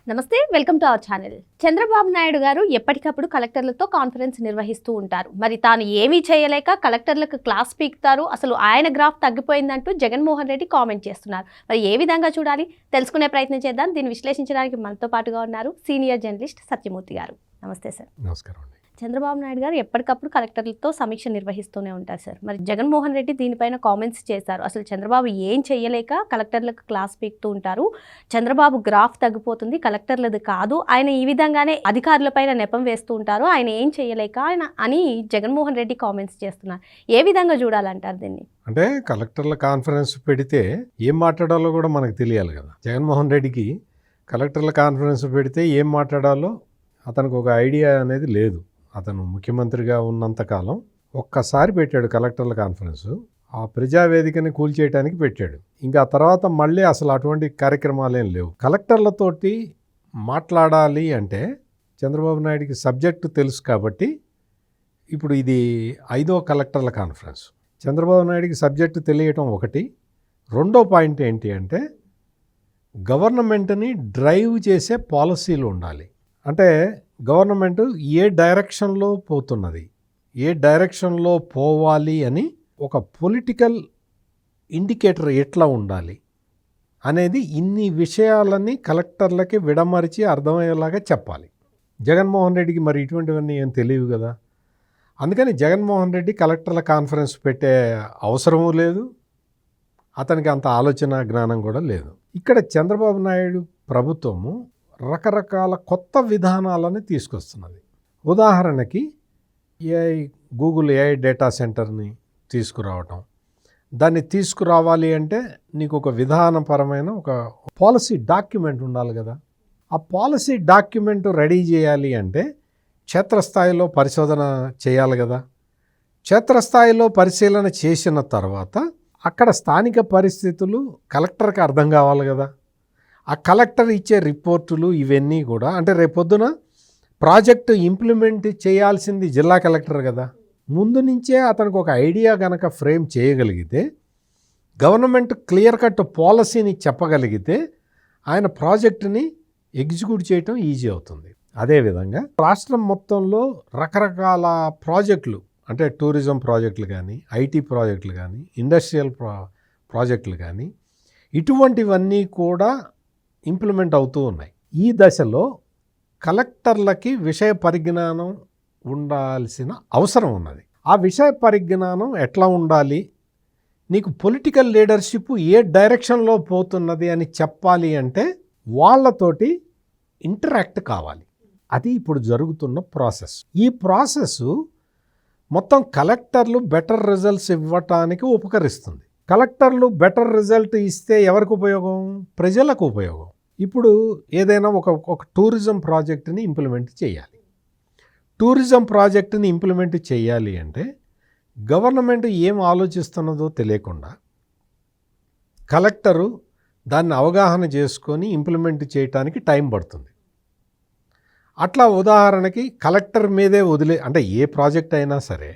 నమస్తే, welcome to our channel. Chandrababu Naidu గారు ఎప్పటికప్పుడు కలెక్టర్లతో కాన్ఫరెన్స్ నిర్వహిస్తూ ఉంటారు. మరి తాను ఏమీ చేయలేక కలెక్టర్లకు క్లాస్ పీకుతారు, అసలు ఆయన గ్రాఫ్ తగ్గిపోయిందంటూ జగన్మోహన్ రెడ్డి కామెంట్ చేస్తున్నారు. మరి ఏ విధంగా చూడాలి, తెలుసుకునే ప్రయత్నం చేద్దాం. దీన్ని విశ్లేషించడానికి మనతో పాటుగా ఉన్నారు సీనియర్ జర్నలిస్ట్ సత్యమూర్తి గారు. నమస్తే సార్. నమస్కారం అండి. చంద్రబాబు నాయుడు గారు ఎప్పటికప్పుడు కలెక్టర్లతో సమీక్ష నిర్వహిస్తూనే ఉంటారు సార్. మరి జగన్మోహన్ రెడ్డి దీనిపైన కామెంట్స్ చేశారు. అసలు చంద్రబాబు ఏం చేయలేక కలెక్టర్లకు క్లాస్ పీకుతూ ఉంటారు, చంద్రబాబు గ్రాఫ్ తగ్గిపోతుంది, కలెక్టర్లది కాదు, ఆయన ఈ విధంగానే అధికారులపైన నెపం వేస్తూ ఉంటారు, ఆయన ఏం చేయలేక అని జగన్మోహన్ రెడ్డి కామెంట్స్ చేస్తున్నారు. ఏ విధంగా చూడాలంటారు దీన్ని? అంటే కలెక్టర్ల కాన్ఫరెన్స్ పెడితే ఏం మాట్లాడాలో కూడా మనకు తెలియాలి కదా. జగన్మోహన్ రెడ్డికి కలెక్టర్ల కాన్ఫరెన్స్ పెడితే ఏం మాట్లాడాలో అతనికి ఒక ఐడియా అనేది లేదు. అతను ముఖ్యమంత్రిగా ఉన్నంతకాలం ఒక్కసారి పెట్టాడు కలెక్టర్ల కాన్ఫరెన్స్, ఆ ప్రజావేదికని కూల్చేయడానికి పెట్టాడు. ఇంకా ఆ తర్వాత మళ్ళీ అసలు అటువంటి కార్యక్రమాలు ఏం లేవు. కలెక్టర్లతోటి మాట్లాడాలి అంటే చంద్రబాబు నాయుడికి సబ్జెక్టు తెలుసు కాబట్టి ఇప్పుడు ఇది 5వ కలెక్టర్ల కాన్ఫరెన్స్. చంద్రబాబు నాయుడికి సబ్జెక్టు తెలియటం ఒకటి. రెండో పాయింట్ ఏంటి అంటే గవర్నమెంట్ని డ్రైవ్ చేసే పాలసీలు ఉండాలి. అంటే గవర్నమెంట్ ఏ డైరెక్షన్లో పోతున్నది, ఏ డైరెక్షన్లో పోవాలి అని ఒక పొలిటికల్ ఇండికేటర్ ఎట్లా ఉండాలి అనేది ఇన్ని విషయాలని కలెక్టర్లకి విడమరిచి అర్థమయ్యేలాగా చెప్పాలి. జగన్మోహన్ రెడ్డికి మరి ఇటువంటివన్నీ ఏం తెలియవు కదా. అందుకని జగన్మోహన్ రెడ్డి కలెక్టర్ల కాన్ఫరెన్స్ పెట్టే అవసరమూ లేదు, అతనికి అంత ఆలోచన జ్ఞానం కూడా లేదు. ఇక్కడ చంద్రబాబు నాయుడు ప్రభుత్వము రకరకాల కొత్త విధానాలను తీసుకొస్తున్నది. ఉదాహరణకి గూగుల్ ఏఐ డేటా సెంటర్ని తీసుకురావటం. దాన్ని తీసుకురావాలి అంటే నీకు ఒక విధానపరమైన ఒక పాలసీ డాక్యుమెంట్ ఉండాలి కదా. ఆ పాలసీ డాక్యుమెంట్ రెడీ చేయాలి అంటే క్షేత్రస్థాయిలో పరిశోధన చేయాలి కదా. క్షేత్రస్థాయిలో పరిశీలన చేసిన తర్వాత అక్కడ స్థానిక పరిస్థితులు కలెక్టర్కి అర్థం కావాలి కదా. ఆ కలెక్టర్ ఇచ్చే రిపోర్టులు ఇవన్నీ కూడా, అంటే రేపొద్దున ప్రాజెక్టు ఇంప్లిమెంట్ చేయాల్సింది జిల్లా కలెక్టర్ కదా. ముందు నుంచే అతనికి ఒక ఐడియా కనుక ఫ్రేమ్ చేయగలిగితే, గవర్నమెంట్ క్లియర్ కట్ పాలసీని చెప్పగలిగితే ఆయన ప్రాజెక్టుని ఎగ్జిక్యూట్ చేయటం ఈజీ అవుతుంది. అదేవిధంగా రాష్ట్రం మొత్తంలో రకరకాల ప్రాజెక్టులు, అంటే టూరిజం ప్రాజెక్టులు కానీ, ఐటీ ప్రాజెక్టులు కానీ, ఇండస్ట్రియల్ ప్రాజెక్టులు కానీ, ఇటువంటివన్నీ కూడా ఇంప్లిమెంట్ అవుతూ ఉన్నాయి. ఈ దశలో కలెక్టర్లకి విషయ పరిజ్ఞానం ఉండాల్సిన అవసరం ఉన్నది. ఆ విషయ పరిజ్ఞానం ఎట్లా ఉండాలి, నీకు పొలిటికల్ లీడర్షిప్ ఏ డైరెక్షన్లో పోతున్నది అని చెప్పాలి అంటే వాళ్ళతోటి ఇంటరాక్ట్ కావాలి. అది ఇప్పుడు జరుగుతున్న ప్రాసెస్. ఈ ప్రాసెస్ మొత్తం కలెక్టర్లు బెటర్ రిజల్ట్స్ ఇవ్వటానికి ఉపకరిస్తుంది. కలెక్టర్లు బెటర్ రిజల్ట్ ఇస్తే ఎవరికి ఉపయోగం? ప్రజలకు ఉపయోగం. ఇప్పుడు ఏదైనా ఒక టూరిజం ప్రాజెక్టుని ఇంప్లిమెంట్ చేయాలి. టూరిజం ప్రాజెక్టుని ఇంప్లిమెంట్ చేయాలి అంటే గవర్నమెంట్ ఏం ఆలోచిస్తున్నదో తెలియకుండా కలెక్టరు దాన్ని అవగాహన చేసుకొని ఇంప్లిమెంట్ చేయటానికి టైం పడుతుంది. అట్లా ఉదాహరణకి కలెక్టర్ మీదే అంటే ఏ ప్రాజెక్ట్ అయినా సరే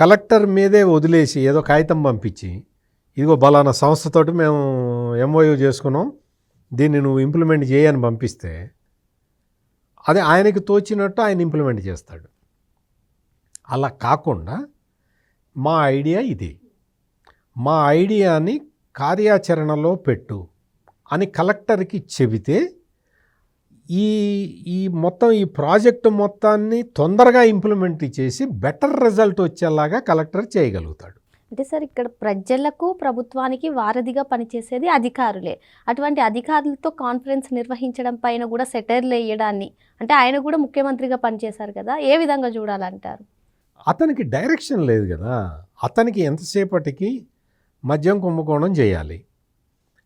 కలెక్టర్ మీదే వదిలేసి ఏదో కాగితం పంపించి, ఇదిగో బలానా సంస్థతోటి మేము ఎంఓయూ చేసుకున్నాం, దీన్ని నువ్వు ఇంప్లిమెంట్ చేయని పంపిస్తే అది ఆయనకి తోచినట్టు ఆయన ఇంప్లిమెంట్ చేస్తాడు. అలా కాకుండా మా ఐడియా ఇది, మా ఐడియాని కార్యాచరణలో పెట్టు అని కలెక్టర్కి చెబితే ఈ మొత్తం ఈ ప్రాజెక్టు మొత్తాన్ని తొందరగా ఇంప్లిమెంట్ చేసి బెటర్ రిజల్ట్ వచ్చేలాగా కలెక్టర్ చేయగలుగుతాడు. అంటే సార్, ఇక్కడ ప్రజలకు ప్రభుత్వానికి వారధిగా పనిచేసేది అధికారులే. అటువంటి అధికారులతో కాన్ఫరెన్స్ నిర్వహించడం పైన కూడా సెటైర్లు వేయడాన్ని, అంటే ఆయన కూడా ముఖ్యమంత్రిగా పనిచేశారు కదా, ఏ విధంగా చూడాలంటారు? అతనికి డైరెక్షన్ లేదు కదా. అతనికి ఎంతసేపటికి మద్యం కుంభకోణం చేయాలి,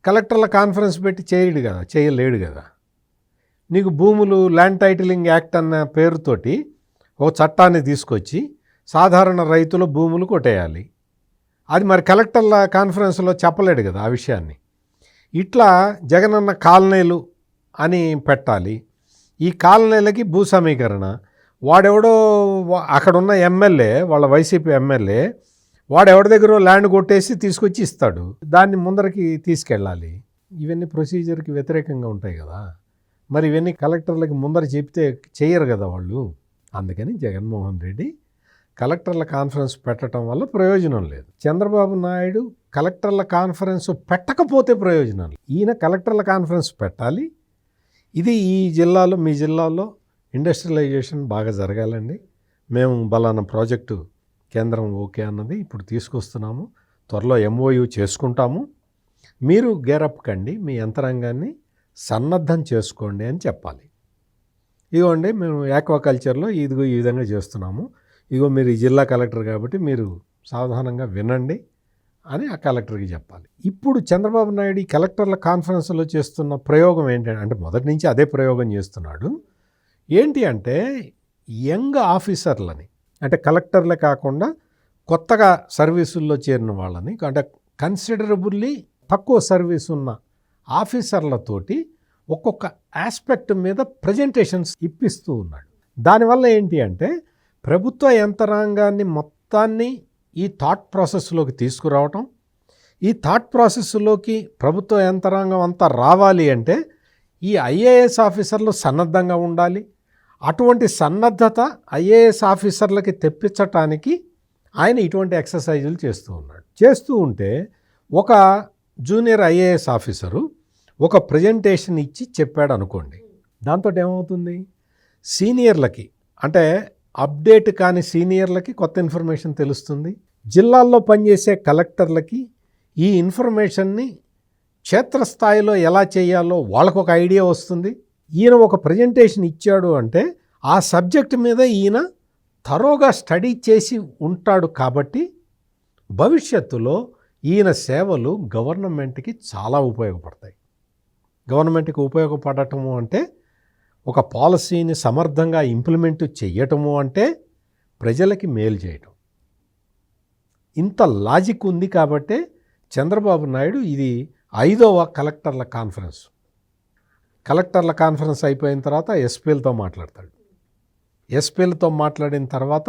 కలెక్టర్ల కాన్ఫరెన్స్ పెట్టి చేయలేడు కదా. నీకు భూములు ల్యాండ్ టైటిలింగ్ యాక్ట్ అన్న పేరుతోటి ఒక చట్టాన్ని తీసుకొచ్చి సాధారణ రైతుల భూములు కొట్టేయాలి. అది మరి కలెక్టర్ల కాన్ఫరెన్స్లో చెప్పలేడు కదా ఆ విషయాన్ని. ఇట్లా జగనన్న కాలనీలు అని పెట్టాలి. ఈ కాలనీలకి భూ సమీకరణ, వాడెవడో అక్కడున్న ఎమ్మెల్యే, వాళ్ళ వైసీపీ ఎమ్మెల్యే వాడెవడి దగ్గర ల్యాండ్ కొట్టేసి తీసుకొచ్చి ఇస్తాడు, దాన్ని ముందరికి తీసుకెళ్ళాలి. ఇవన్నీ ప్రొసీజర్కి వ్యతిరేకంగా ఉంటాయి కదా. మరి ఇవన్నీ కలెక్టర్లకి ముందర చెప్తే చేయరు కదా వాళ్ళు. అందుకని జగన్మోహన్ రెడ్డి కలెక్టర్ల కాన్ఫరెన్స్ పెట్టడం వల్ల ప్రయోజనం లేదు. చంద్రబాబు నాయుడు కలెక్టర్ల కాన్ఫరెన్స్ పెట్టకపోతే ప్రయోజనం లేదు. ఈయన కలెక్టర్ల కాన్ఫరెన్స్ పెట్టాలి. ఇది ఈ జిల్లాలో, మీ జిల్లాలో ఇండస్ట్రియలైజేషన్ బాగా జరగాలండి, మేము బలానా ప్రాజెక్టు కేంద్రం ఓకే అన్నది ఇప్పుడు తీసుకొస్తున్నాము, త్వరలో MOU చేసుకుంటాము, మీరు గేరప్ కండి, మీ యంత్రాంగాన్ని సన్నద్ధం చేసుకోండి అని చెప్పాలి. ఇదిగోండి మేము ఆక్వాకల్చర్లో ఇదిగో ఈ విధంగా చేస్తున్నాము, ఇగో మీరు ఈ జిల్లా కలెక్టర్ కాబట్టి మీరు సావధానంగా వినండి అని ఆ కలెక్టర్కి చెప్పాలి. ఇప్పుడు చంద్రబాబు నాయుడు ఈ కలెక్టర్ల కాన్ఫరెన్స్లో చేస్తున్న ప్రయోగం ఏంటంటే, అంటే మొదటి నుంచి అదే ప్రయోగం చేస్తున్నాడు. ఏంటి అంటే యంగ్ ఆఫీసర్లని, అంటే కలెక్టర్లే కాకుండా కొత్తగా సర్వీసుల్లో చేరిన వాళ్ళని, అంటే కన్సిడరబుల్లీ తక్కువ సర్వీస్ ఉన్న ఆఫీసర్లతోటి ఒక్కొక్క ఆస్పెక్ట్ మీద ప్రజెంటేషన్స్ ఇప్పిస్తూ ఉన్నాడు. దానివల్ల ఏంటి అంటే ప్రభుత్వ యంత్రాంగాన్ని మొత్తాన్ని ఈ థాట్ ప్రాసెస్లోకి తీసుకురావటం, ఈ థాట్ ప్రాసెస్లోకి ప్రభుత్వ యంత్రాంగం అంతా రావాలి అంటే ఈ IAS ఆఫీసర్లు సన్నద్ధంగా ఉండాలి. అటువంటి సన్నద్ధత IAS ఆఫీసర్లకి తెప్పించటానికి ఆయన ఇటువంటి ఎక్సర్సైజులు చేస్తూ ఉన్నాడు. చేస్తూ ఉంటే ఒక జూనియర్ IAS ఆఫీసరు ఒక ప్రజెంటేషన్ ఇచ్చి చెప్పాడు అనుకోండి, దాంతో ఏమవుతుంది, సీనియర్లకి అంటే అప్డేట్ కాని సీనియర్లకి కొత్త ఇన్ఫర్మేషన్ తెలుస్తుంది. జిల్లాల్లో పనిచేసే కలెక్టర్లకి ఈ ఇన్ఫర్మేషన్ని క్షేత్రస్థాయిలో ఎలా చేయాలో వాళ్ళకు ఒక ఐడియా వస్తుంది. ఈయన ఒక ప్రజెంటేషన్ ఇచ్చాడు అంటే ఆ సబ్జెక్ట్ మీద ఈయన థరోగా స్టడీ చేసి ఉంటాడు కాబట్టి భవిష్యత్తులో ఈయన సేవలు గవర్నమెంట్కి చాలా ఉపయోగపడతాయి. గవర్నమెంట్కి ఉపయోగపడటము అంటే ఒక పాలసీని సమర్థంగా ఇంప్లిమెంట్ చేయటము అంటే ప్రజలకి మేలు చేయటం. ఇంత లాజిక్ ఉంది కాబట్టే చంద్రబాబు నాయుడు ఇది 5వ కలెక్టర్ల కాన్ఫరెన్స్. కలెక్టర్ల కాన్ఫరెన్స్ అయిపోయిన తర్వాత ఎస్పీలతో మాట్లాడతాడు. ఎస్పీలతో మాట్లాడిన తర్వాత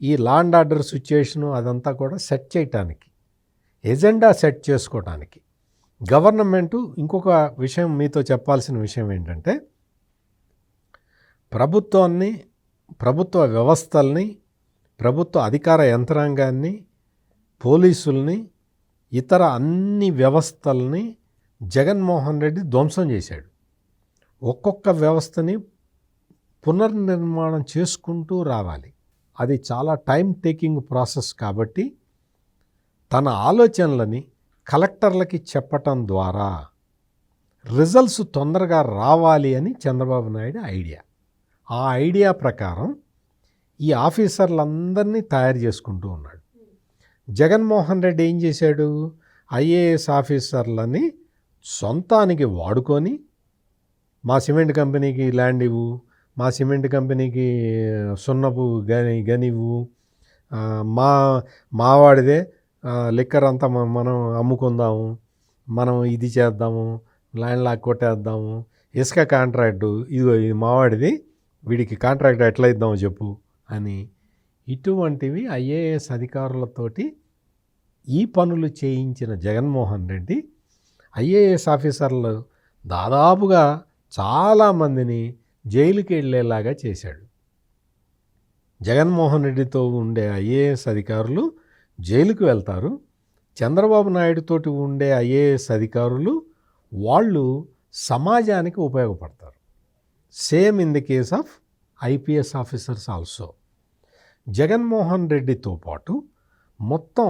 ఈ లా అండ్ ఆర్డర్ సిచ్యుయేషను అదంతా కూడా సెట్ చేయటానికి, ఎజెండా సెట్ చేసుకోవటానికి గవర్నమెంటు ఇంకొక విషయం మీతో చెప్పాల్సిన విషయం ఏంటంటే, ప్రభుత్వాన్ని, ప్రభుత్వ వ్యవస్థల్ని, ప్రభుత్వ అధికార యంత్రాంగాన్ని, పోలీసుల్ని, ఇతర అన్ని వ్యవస్థల్ని జగన్మోహన్ రెడ్డి ధ్వంసం చేశాడు. ఒక్కొక్క వ్యవస్థని పునర్నిర్మాణం చేసుకుంటూ రావాలి. అది చాలా టైం టేకింగ్ ప్రాసెస్ కాబట్టి తన ఆలోచనలని కలెక్టర్లకి చెప్పటం ద్వారా రిజల్ట్స్ తొందరగా రావాలి అని చంద్రబాబు నాయుడు ఐడియా. ఆ ఐడియా ప్రకారం ఈ ఆఫీసర్లందరినీ తయారు చేసుకుంటూ ఉన్నాడు. జగన్మోహన్ రెడ్డి ఏం చేశాడు, IAS ఆఫీసర్లని సొంతానికి వాడుకొని మా సిమెంట్ కంపెనీకి ల్యాండ్ ఇవ్వు, మా సిమెంట్ కంపెనీకి సున్నపు గనివ్వు, మావాడిదే లిక్కర్ అంతా మనం అమ్ముకుందాము, మనం ఇది చేద్దాము, ల్యాండ్ లాక్ కొట్టేద్దాము, ఇసుక కాంట్రాక్టు ఇదిగో ఇది మావాడిది, వీడికి కాంట్రాక్ట్ ఎట్లా ఇద్దామో చెప్పు అని ఇటువంటివి IAS అధికారులతోటి ఈ పనులు చేయించిన జగన్మోహన్ రెడ్డి IAS ఆఫీసర్లు దాదాపుగా చాలామందిని జైలుకి వెళ్ళేలాగా చేశాడు. జగన్మోహన్ రెడ్డితో ఉండే IAS అధికారులు జైలుకు వెళ్తారు. చంద్రబాబు నాయుడుతోటి ఉండే IAS అధికారులు వాళ్ళు సమాజానికి ఉపయోగపడతారు. Same in the case of IPS officers also. Jaganmohan రెడ్డితో పాటు మొత్తం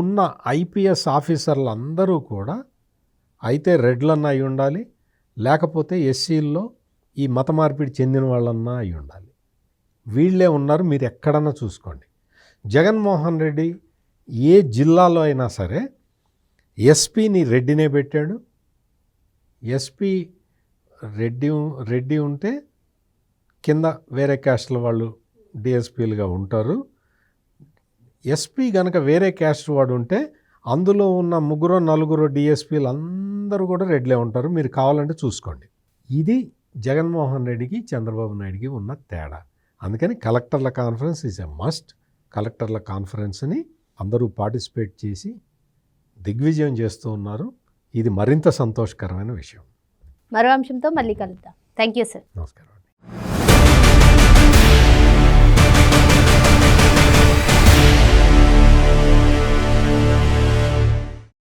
ఉన్న IPS ఆఫీసర్లు అందరూ కూడా అయితే రెడ్లన్నా అయి ఉండాలి, లేకపోతే SCల్లో ఈ మత మార్పిడి చెందిన వాళ్ళన్నా అయి ఉండాలి. వీళ్ళే ఉన్నారు, మీరు ఎక్కడన్నా చూసుకోండి. జగన్మోహన్ రెడ్డి ఏ జిల్లాలో అయినా సరే ఎస్పీని రెడ్డినే పెట్టాడు. ఎస్పీ రెడ్డి ఉంటే కింద వేరే క్యాస్ట్ల వాళ్ళు డిఎస్పీలుగా ఉంటారు. ఎస్పీ కనుక వేరే క్యాస్ట్ వాడు ఉంటే అందులో ఉన్న 3-4 డిఎస్పీలు అందరూ కూడా రెడ్లే ఉంటారు. మీరు కావాలంటే చూసుకోండి. ఇది జగన్మోహన్ రెడ్డికి చంద్రబాబు నాయుడికి ఉన్న తేడా. అందుకని కలెక్టర్ల కాన్ఫరెన్స్ ఈజ్ ఎ మస్ట్. కలెక్టర్ల కాన్ఫరెన్స్ని అందరూ పార్టిసిపేట్ చేసి దిగ్విజయం చేస్తూ ఉన్నారు. ఇది మరింత సంతోషకరమైన విషయం. మరో అంశంతో మళ్ళీ కలుద్దాం. Thank you sir. నమస్కారం.